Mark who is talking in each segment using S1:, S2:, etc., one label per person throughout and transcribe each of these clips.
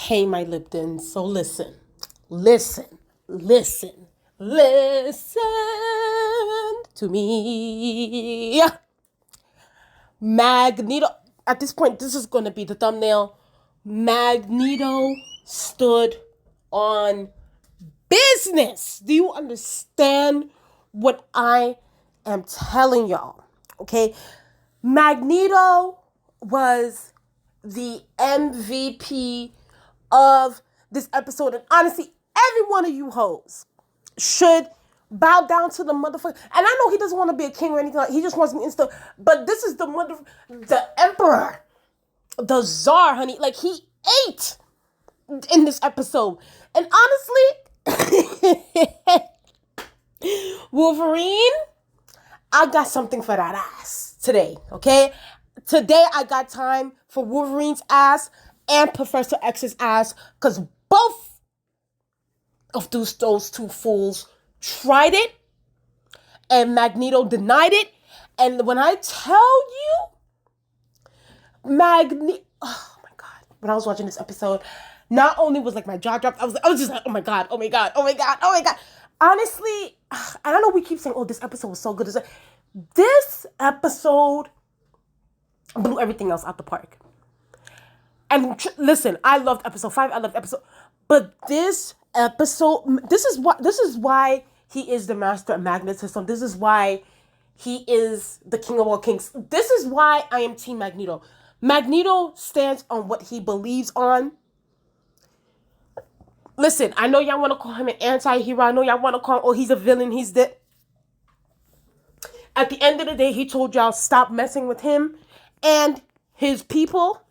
S1: Hey, my Liptons. So listen, listen, listen to me. Magneto. At this point, this is going to be the thumbnail. Magneto stood on business. Do you understand what I am telling y'all? Okay. Magneto was the MVP of this episode. And honestly, every one of you hoes should bow down to the motherfucker. And I know he doesn't want to be a king or anything. He just wants to be insta. But this is the emperor, the czar, honey. Like, he ate in this episode. And honestly, Wolverine, I got something for that ass today, okay? Today I got time for Wolverine's ass and Professor X's ass, because both of those two fools tried it and Magneto denied it. And when I tell you, oh my God, when I was watching this episode, not only was like my jaw dropped, I was just like, oh my God, oh my God, oh my God, oh my God. Honestly, I don't know, we keep saying, oh, this episode was so good. This episode blew everything else out the park. And listen, I loved episode 5. I loved episode, but this episode, this is why he is the master of magnetism. This is why he is the king of all kings. This is why I am Team Magneto. Magneto stands on what he believes on. Listen, I know y'all want to call him an anti-hero. I know y'all want to call him, oh, he's a villain. He's the... At the end of the day, he told y'all, stop messing with him and his people.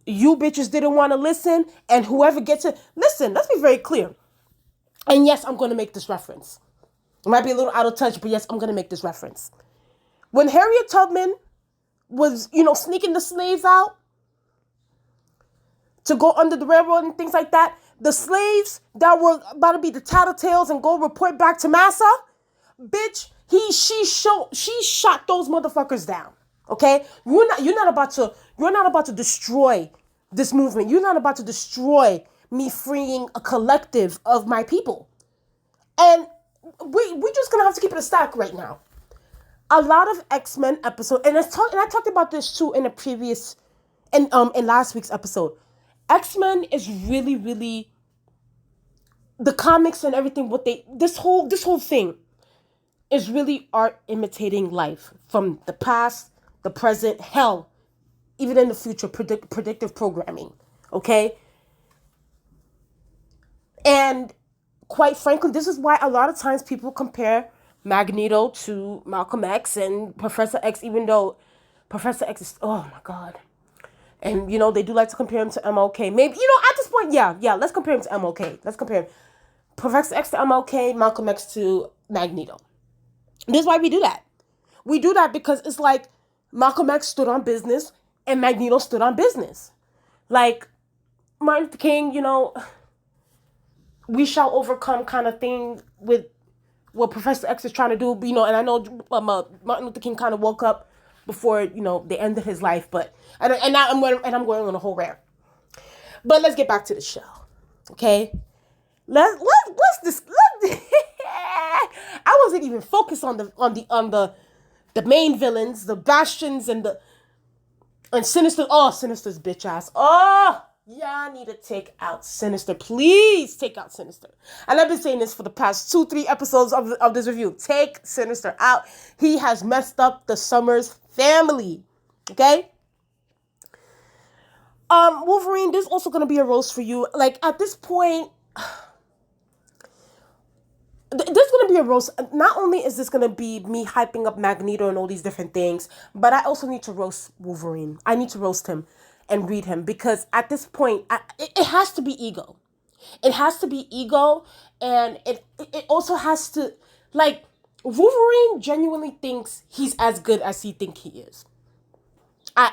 S1: You bitches didn't want to listen, and whoever gets it... Listen, let's be very clear. And yes, I'm going to make this reference. It might be a little out of touch, but yes, I'm going to make this reference. When Harriet Tubman was, sneaking the slaves out to go under the railroad and things like that, the slaves that were about to be the tattletales and go report back to Massa, bitch, she shot those motherfuckers down. Okay? You're not about to destroy this movement. You're not about to destroy me freeing a collective of my people. And we're just gonna have to keep it a stack right now. A lot of X-Men episodes, and I talked about this too in a previous, in last week's episode. X-Men is really, really the comics and everything. This whole thing is really art imitating life from the past, the present, hell, even in the future. Predictive programming, okay. And quite frankly, this is why a lot of times people compare Magneto to Malcolm X and Professor X, even though Professor X is, oh my God. And, they do like to compare him to MLK. Maybe, at this point, yeah, let's compare him to MLK. Let's compare Professor X to MLK, Malcolm X to Magneto. This is why we do that. We do that because it's like Malcolm X stood on business and Magneto stood on business. Like Martin Luther King, we shall overcome kind of thing with what Professor X is trying to do. And I know Martin Luther King kind of woke up before, they ended his life. But and now I'm going on a whole rant. But let's get back to the show, okay? Let's I wasn't even focused on the main villains, the Bastions and Sinister. Oh, Sinister's bitch ass. Oh, y'all need to take out Sinister. Please take out Sinister. And I've been saying this for the past 2-3 episodes of this review. Take Sinister out. He has messed up the Summers family. Okay? Wolverine, there's also gonna be a roast for you. Like, at this point, there's going to be a roast. Not only is this going to be me hyping up Magneto and all these different things, but I also need to roast Wolverine. I need to roast him and read him, because at this point, it has to be ego. It has to be ego, and it also has to, like, Wolverine genuinely thinks he's as good as he thinks he is. I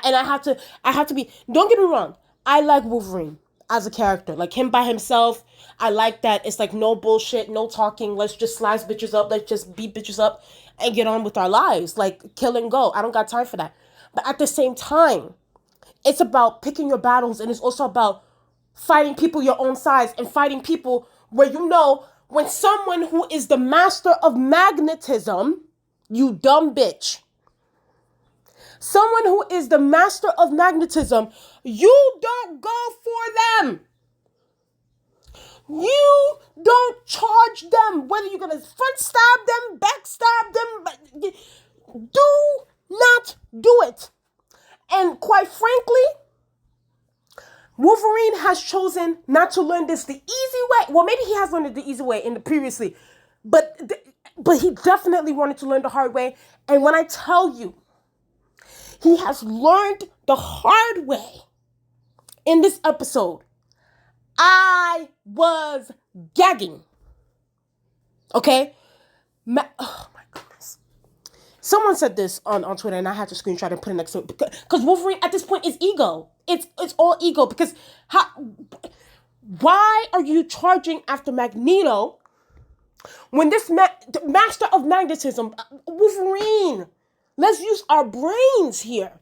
S1: have to be, don't get me wrong, I like Wolverine as a character, like him by himself. I like that. It's like no bullshit, no talking. Let's just slice bitches up. Let's just beat bitches up and get on with our lives. Like, kill and go. I don't got time for that. But at the same time, it's about picking your battles, and it's also about fighting people your own size and fighting people where you know when someone who is the master of magnetism, you dumb bitch. Someone who is the master of magnetism, you don't go for them. You don't charge them, whether you're going to front stab them, back stab them. Do not do it. And quite frankly, Wolverine has chosen not to learn this the easy way. Well, maybe he has learned it the easy way in the previously, but he definitely wanted to learn the hard way. And when I tell you, he has learned the hard way in this episode, I was gagging. Okay? Oh my goodness. Someone said this on Twitter and I had to screenshot and put it next to it. Because Wolverine at this point is ego. It's all ego. Because why are you charging after Magneto when this master of magnetism, Wolverine, let's use our brains here.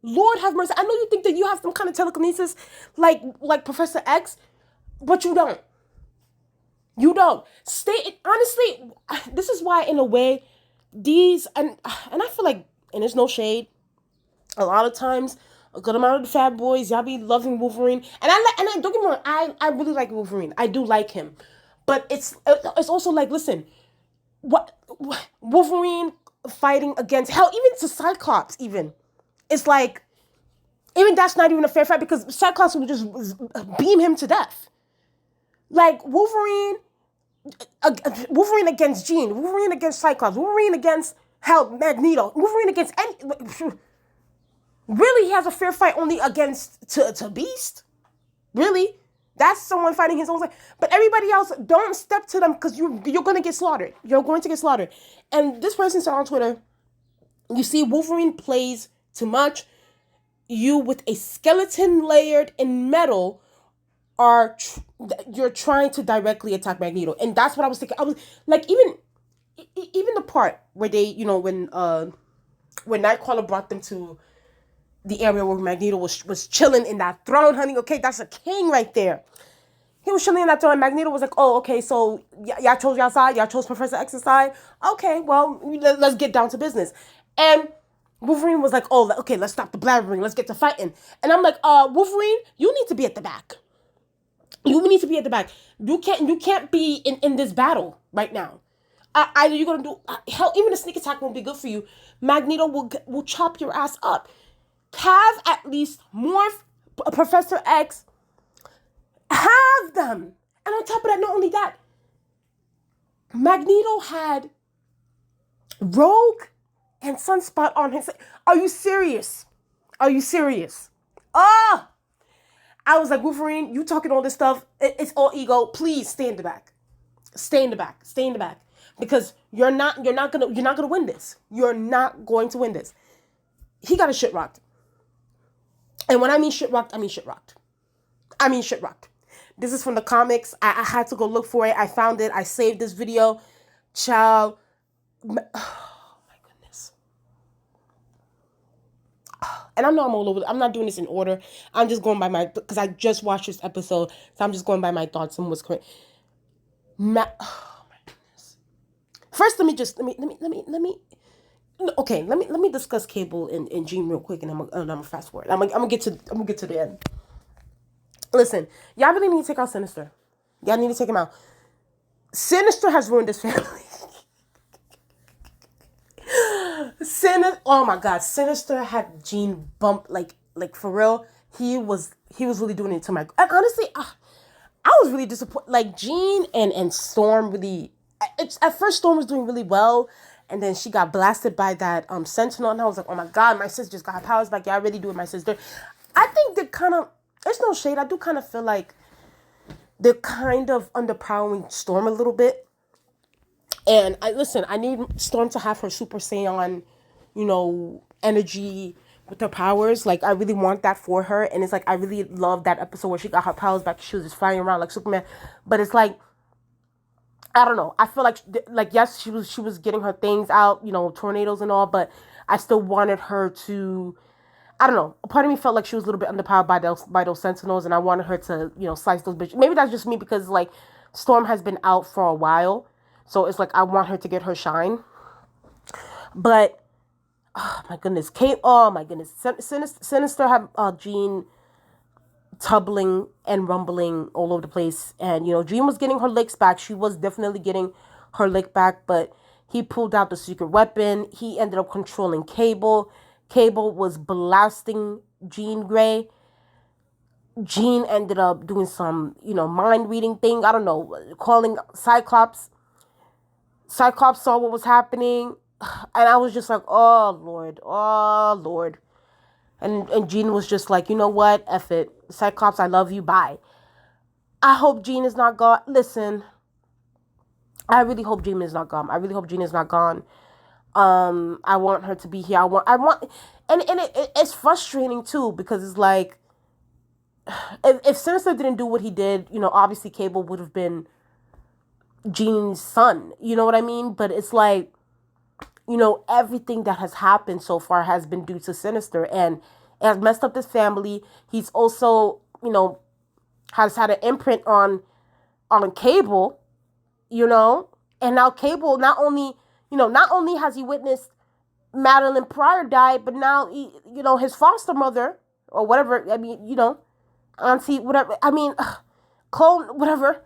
S1: Lord have mercy. I know you think that you have some kind of telekinesis like Professor X, but you don't. You don't. Honestly, this is why in a way these, and I feel like, and there's no shade, a lot of times a good amount of the fat boys, y'all be loving Wolverine, and I don't get me wrong, I really like Wolverine. I do like him, but it's also like, listen, what Wolverine fighting against, hell, even to Cyclops, even it's like, even that's not even a fair fight because Cyclops would just beam him to death. Like Wolverine against Jean, Wolverine against Cyclops, Wolverine against, hell, Magneto, Wolverine against any. Really, he has a fair fight only against to Beast. Really, that's someone fighting his own side. But everybody else, don't step to them because you're going to get slaughtered. You're going to get slaughtered. And this person said on Twitter, you see, Wolverine plays too much. You with a skeleton layered in metal you're trying to directly attack Magneto. And that's what I was thinking. I was like, even the part where they, when Nightcrawler brought them to the area where Magneto was chilling in that throne, honey. Okay, that's a king right there. He was chilling in that throne, and Magneto was like, oh, okay, so y'all chose y'all side, y'all chose Professor X's side. Okay, well, let's get down to business. And Wolverine was like, oh, okay, let's stop the blabbering, let's get to fighting. And I'm like, Wolverine, you need to be at the back. You need to be at the back. You can't be in this battle right now. Either you're gonna do hell, even a sneak attack won't be good for you. Magneto will chop your ass up. Have at least morph Professor X. Have them. And on top of that, not only that, Magneto had Rogue and Sunspot on his side. Are you serious? Are you serious? I was like, Wolverine, you talking all this stuff. It's all ego. Please stay in the back. Stay in the back. Stay in the back. Because you're not gonna win this. You're not going to win this. He got his shit rocked. And when I mean shit rocked, I mean shit rocked. I mean shit rocked. This is from the comics. I had to go look for it. I found it. I saved this video. Child. Oh my goodness. And I know I'm all over. I'm not doing this in order. I'm just going by because I just watched this episode. So I'm just going by my thoughts and what's correct. Oh my goodness. First, let me discuss Cable and Jean real quick, and I'm gonna fast forward. I'm gonna get to the end. Listen, y'all really need to take out Sinister. Y'all need to take him out. Sinister has ruined this family. Oh my God, Sinister had Jean bump like for real. He was really doing it to my. And honestly, I was really disappointed. Like Jean and Storm really. At first, Storm was doing really well, and then she got blasted by that Sentinel, and I was like, oh my God, my sister just got her powers back. Yeah, I really do it, my sister. I think they're kind of. There's no shade. I do kind of feel like they're kind of underpowering Storm a little bit. And I need Storm to have her Super Saiyan, energy with her powers. Like, I really want that for her. And it's like, I really love that episode where she got her powers back. She was just flying around like Superman. But it's like, I don't know. I feel like yes, she was getting her things out, tornadoes and all. But I still wanted her to. I don't know. A part of me felt like she was a little bit underpowered by those Sentinels, and I wanted her to, slice those bitches. Maybe that's just me because like Storm has been out for a while, so it's like I want her to get her shine. But oh my goodness, Kate. Oh my goodness, Sinister had Jean tumbling and rumbling all over the place, and Jean was getting her licks back. She was definitely getting her lick back, but he pulled out the secret weapon. He ended up controlling Cable. Cable was blasting Jean Grey. Jean ended up doing some, mind reading thing. I don't know, calling Cyclops. Cyclops saw what was happening, and I was just like, oh Lord. And Jean was just like, you know what? F it. Cyclops, I love you. Bye. I hope Jean is not gone. Listen, I really hope Jean is not gone. I want her to be here. And it's frustrating too, because it's like, if Sinister didn't do what he did, obviously Cable would have been Jean's son. You know what I mean? But it's like, everything that has happened so far has been due to Sinister, and it has messed up his family. He's also, has had an imprint on Cable, and now Cable not only has he witnessed Madeline Pryor die, but now his foster mother or whatever. I mean, auntie, whatever. I mean, clone, whatever.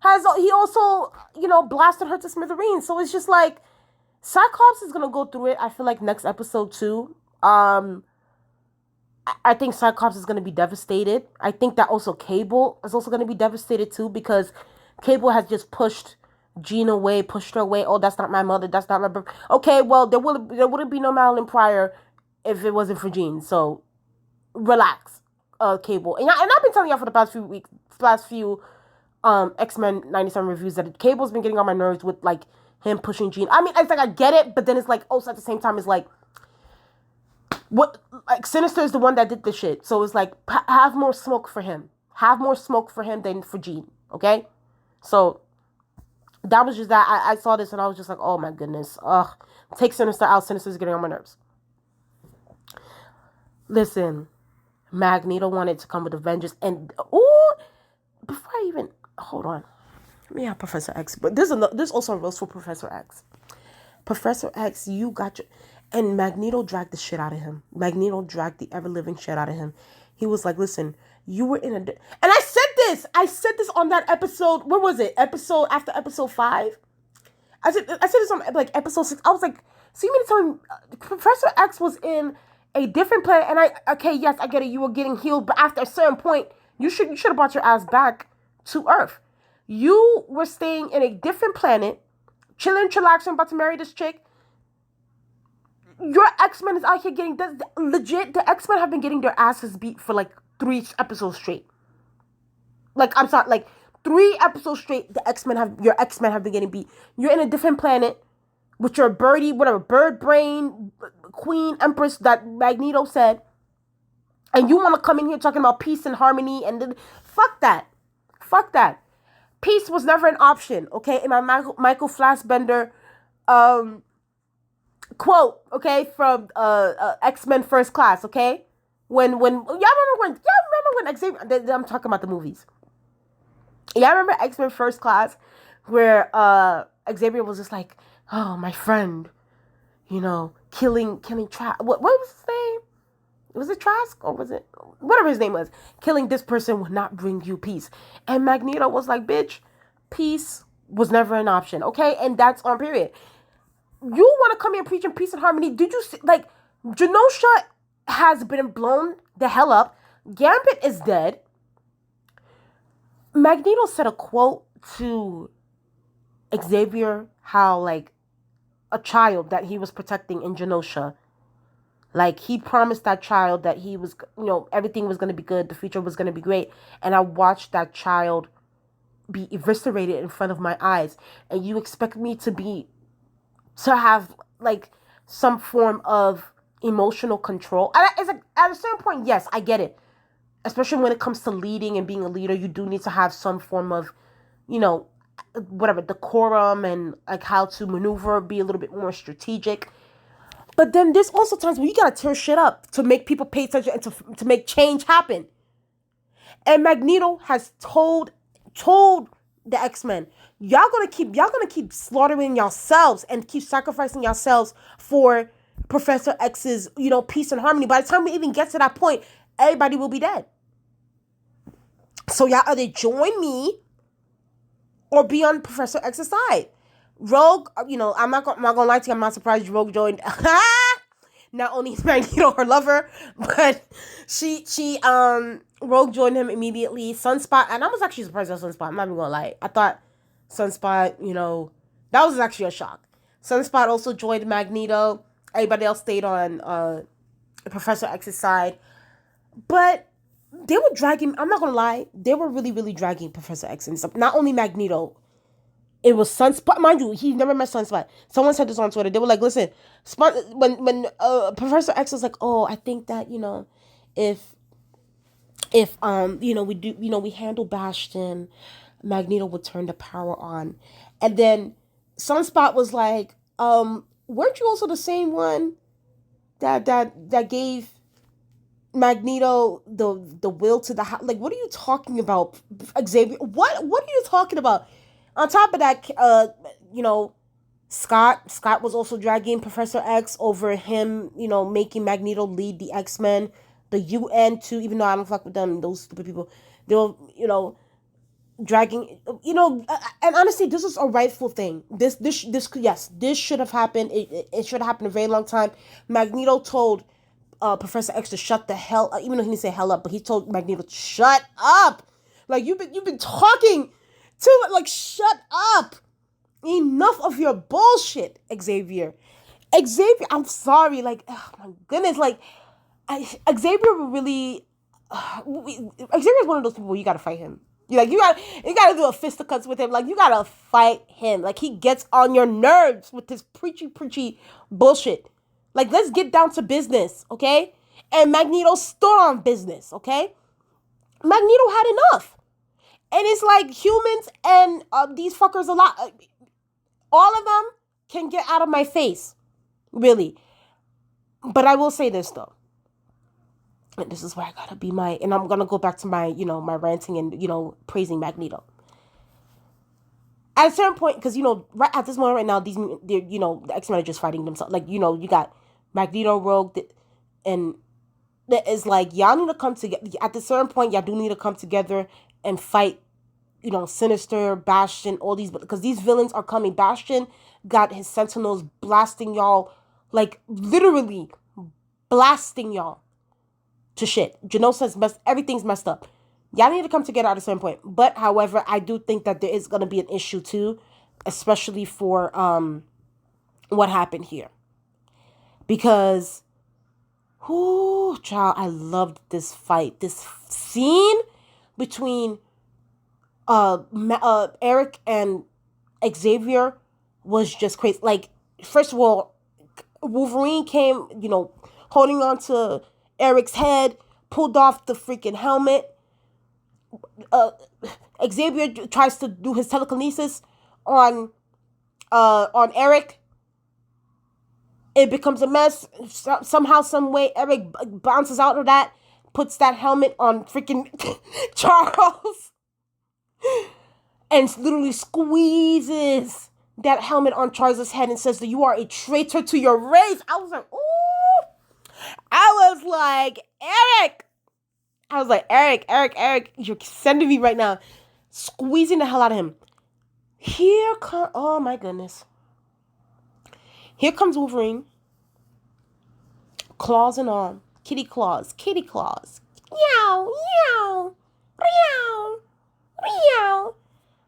S1: He also blasted her to smithereens. So it's just like, Cyclops is gonna go through it. I feel like next episode too. I think Cyclops is gonna be devastated. I think that also Cable is also gonna be devastated too, because Cable has just pushed Jean away, pushed her away. Oh, that's not my mother. That's not my brother. Okay, well, there wouldn't be no Madeline Pryor if it wasn't for Jean. So relax, Cable. And I've been telling y'all for the past few X-Men 97 reviews that Cable's been getting on my nerves with like him pushing Jean. I mean, it's like I get it, but then it's like also at the same time it's like, what, like Sinister is the one that did this shit. So it's like, have more smoke for him. Have more smoke for him than for Jean. Okay? So that was just that. I saw this and I was just like, oh my goodness. Ugh. Take Sinister out. Sinister's getting on my nerves. Listen, Magneto wanted to come with a vengeance, and before I even hold on, let me have Professor X. But there's also a roast for Professor X. Professor X, you got your, and Magneto dragged the shit out of him. Magneto dragged the ever living shit out of him. He was like, listen, you were in a, and I said this on that episode. What was it? After episode 5. I said this on like episode 6. I was like, so you mean to tell me Professor X was in a different planet? And okay, yes, I get it. You were getting healed, but after a certain point, you should have brought your ass back to Earth. You were staying in a different planet, chilling, chillaxing, about to marry this chick. Your X-Men is out here getting this. Legit, the X-Men have been getting their asses beat for like 3 episodes straight. Like, I'm sorry, like 3 episodes straight, your X-Men have been getting beat. You're in a different planet with your birdie, whatever, bird brain, queen, empress that Magneto said. And you want to come in here talking about peace and harmony and then, fuck that. Fuck that. Peace was never an option, okay? In my Michael Fassbender quote, okay, from X-Men First Class, okay? When y'all remember when Xavier, I'm talking about the movies. Y'all remember X-Men First Class where Xavier was just like, oh, my friend, killing Trask. What was his name? Was it Trask or was it whatever his name was? Killing this person will not bring you peace. And Magneto was like, bitch, peace was never an option, okay? And that's on period. You want to come here preaching peace and harmony? Did you see, like, Genosha has been blown the hell up. Gambit is dead. Magneto said a quote to Xavier, how like a child that he was protecting in Genosha, like he promised that child that he was, everything was going to be good, the future was going to be great, and I watched that child be eviscerated in front of my eyes, and you expect me to have like some form of emotional control? And it's like, at a certain point, yes, I get it. Especially when it comes to leading and being a leader, you do need to have some form of, whatever, decorum and like how to maneuver, be a little bit more strategic. But then there's also times where you gotta tear shit up to make people pay attention and to make change happen. And Magneto has told the X-Men, y'all gonna keep slaughtering yourselves and keep sacrificing yourselves for Professor X's, peace and harmony. By the time we even get to that point, everybody will be dead. So y'all either join me or be on Professor X's side. Rogue, I'm not gonna lie to you, I'm not surprised Rogue joined. Not only is Magneto her lover, but Rogue joined him immediately. Sunspot, and I was actually surprised at Sunspot. I'm not even gonna lie. I thought Sunspot, that was actually a shock. Sunspot also joined Magneto. Everybody else stayed on Professor X's side. But they were dragging, I'm not gonna lie, they were really, really dragging Professor X and stuff. Not only Magneto, it was Sunspot. Mind you, he never met Sunspot. Someone said this on Twitter. They were like, listen, when Professor X was like, oh, I think that, if we handle Bastion, Magneto would turn the power on. And then Sunspot was like, weren't you also the same one that gave Magneto the will to the house? Like, what are you talking about, Xavier? What are you talking about? On top of that, Scott was also dragging Professor X over him, making Magneto lead the X-Men, the UN too, even though I don't fuck with them, those stupid people. They were, dragging, and honestly, this is a rightful thing. This should have happened. It should have happened a very long time. Magneto told Professor X to shut the hell up, even though he didn't say hell up, but he told Magneto to shut up. Like, you've been talking too much. Like, shut up. Enough of your bullshit, Xavier. I'm sorry. Like, oh my goodness. Like, Xavier really. Xavier's one of those people where you gotta fight him. You gotta do a fisticuffs with him. Like, you gotta fight him. Like, he gets on your nerves with this preachy bullshit. Like, let's get down to business, okay? And Magneto stood on business, okay? Magneto had enough. And it's like humans and these fuckers all of them can get out of my face. Really. But I will say this, though. And this is where I gotta be and I'm gonna go back to my, my ranting and, praising Magneto. At a certain point, because, right at this moment right now, the X-Men are just fighting themselves. Like, you got Magneto, Rogue, and it's like, y'all need to come together. At a certain point, y'all do need to come together and fight, Sinister, Bastion, all these, because these villains are coming. Bastion got his Sentinels blasting y'all, like, literally blasting y'all to shit. Genosa's everything's messed up. Y'all need to come together at a certain point. But, however, I do think that there is going to be an issue, too, especially for what happened here. Because, child, I loved this fight. This scene between Eric and Xavier was just crazy. Like, first of all, Wolverine came, holding on to Eric's head, pulled off the freaking helmet. Xavier tries to do his telekinesis on Eric. It becomes a mess. Somehow, some way, Eric bounces out of that, puts that helmet on freaking Charles, and literally squeezes that helmet on Charles' head and says that you are a traitor to your race. I was like, ooh. I was like, Eric, you're sending me right now. Squeezing the hell out of him. Oh my goodness. Here comes Wolverine. Claws and all. Kitty claws. Meow, meow, meow, meow.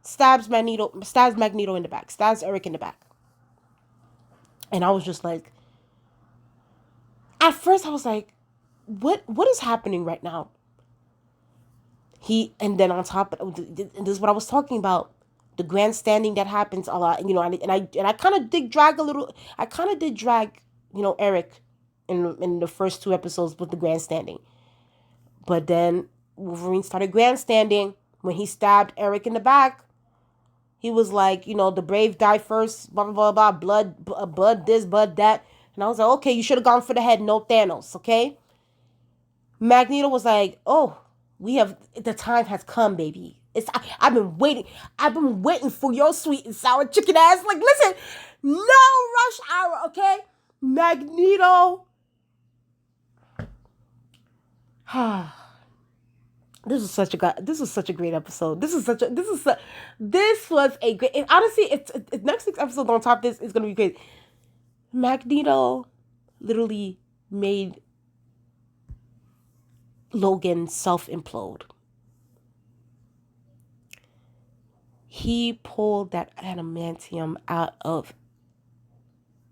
S1: Stabs Magneto in the back. Stabs Eric in the back. And I was just like, at first I was like, what is happening right now? And then on top of this is what I was talking about. The grandstanding that happens a lot, and I kind of did drag a little. I kind of did drag, Eric, in the first 2 episodes with the grandstanding, but then Wolverine started grandstanding when he stabbed Eric in the back. He was like, the brave die first, blah blah blah blah, blood this, blood that, and And I was like, okay, you should have gone for the head. No Thanos, okay? Magneto was like, oh, the time has come, baby. I've been waiting. I've been waiting for your sweet and sour chicken ass. Like, listen, no rush hour, okay? Magneto. This was such a great episode. This was a great. And honestly, it's next week's episode on top of this is gonna be great. Magneto literally made Logan self-implode. He pulled that adamantium out of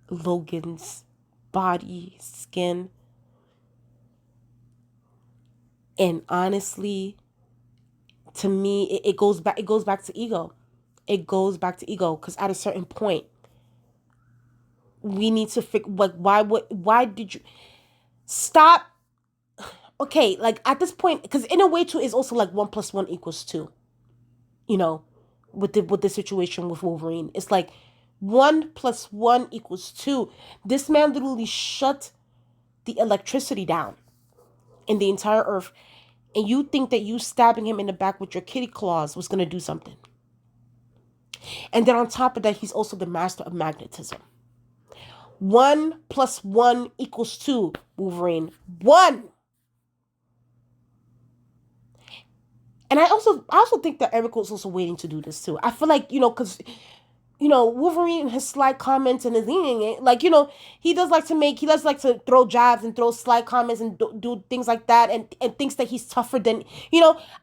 S1: Logan's body, skin. And honestly, to me, it goes back to ego. It goes back to ego, because at a certain point, we need to figure, like, why did you stop? Okay, like at this point, because in a way too, is also like 1 + 1 = 2. You know, with the situation with Wolverine, it's like 1 + 1 = 2. This man literally shut the electricity down in the entire earth, and you think that you stabbing him in the back with your kitty claws was gonna do something? And then on top of that, he's also the master of magnetism. 1 + 1 = 2. Wolverine 1. And I also think that Eric was also waiting to do this too. I feel like, because, Wolverine and his slight comments and his, like, he does like to throw jabs and throw slight comments and do things like that, and thinks that he's tougher than,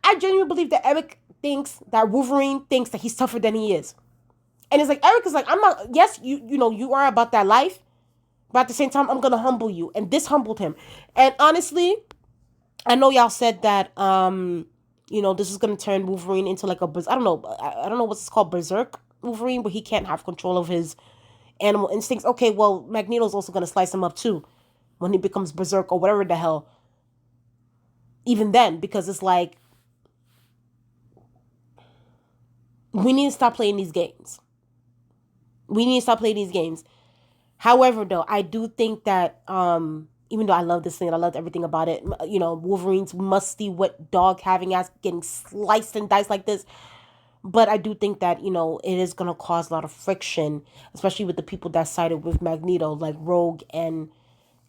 S1: I genuinely believe that Eric thinks that Wolverine thinks that he's tougher than he is. And it's like, Eric is like, I'm not, yes, you are about that life, but at the same time, I'm going to humble you. And this humbled him. And honestly, I know y'all said that, this is going to turn Wolverine into like I don't know what's called, berserk Wolverine, but he can't have control of his animal instincts. Okay, well, Magneto's also going to slice him up too when he becomes berserk or whatever the hell. Even then, because it's like, we need to stop playing these games. However, though, I do think that, even though I love this thing and I loved everything about it, Wolverine's musty wet dog having ass getting sliced and diced like this. But I do think that, it is going to cause a lot of friction, especially with the people that sided with Magneto, like Rogue and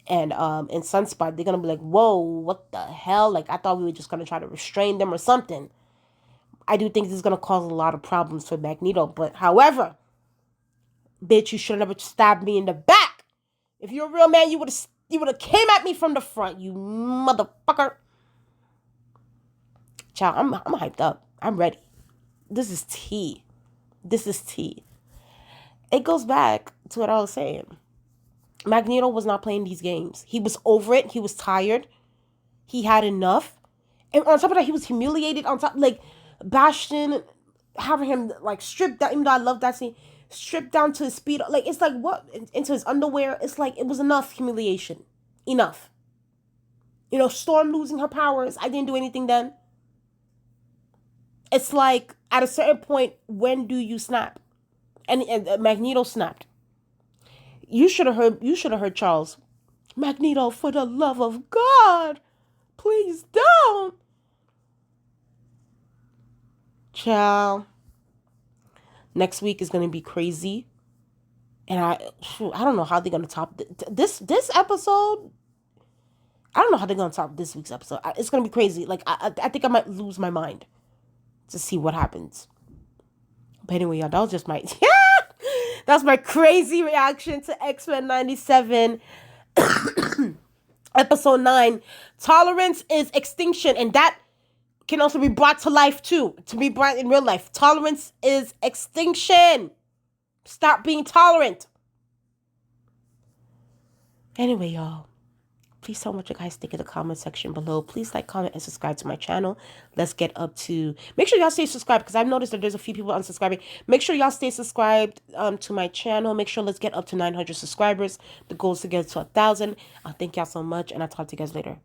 S1: Sunspot. They're going to be like, whoa, what the hell? Like, I thought we were just going to try to restrain them or something. I do think this is going to cause a lot of problems for Magneto. But however, bitch, you should have never stabbed me in the back. If you're a real man, you would have came at me from the front, you motherfucker. Child, I'm hyped up. I'm ready. This is tea. It goes back to what I was saying. Magneto was not playing these games. He was over it. He was tired. He had enough. And on top of that, he was humiliated. On top, like, Bastion, having him, like, stripped down, even though I love that scene, stripped down to his speed. Like, it's like, what? Into his underwear. It's like, it was enough humiliation. Enough. Storm losing her powers. I didn't do anything then. It's like, at a certain point, when do you snap? And Magneto snapped. You should have heard Charles. Magneto, for the love of God, please don't. Child. Next week is going to be crazy. And I don't know how they're going to top this episode. I don't know how they're going to top this week's episode. It's going to be crazy. Like, I think I might lose my mind to see what happens. But anyway, y'all, that was just my... That's my crazy reaction to X-Men 97, episode 9. Tolerance is extinction, and that can also be brought to life too, to be brought in real life. Tolerance is extinction. Stop being tolerant. Anyway, y'all, please tell me what you guys think in the comment section below. Please like, comment, and subscribe to my channel. Let's get up to... Make sure y'all stay subscribed, because I've noticed that there's a few people unsubscribing. Make sure y'all stay subscribed to my channel. Make sure let's get up to 900 subscribers. The goal is to get to 1,000. Thank y'all so much, and I'll talk to you guys later. Bye.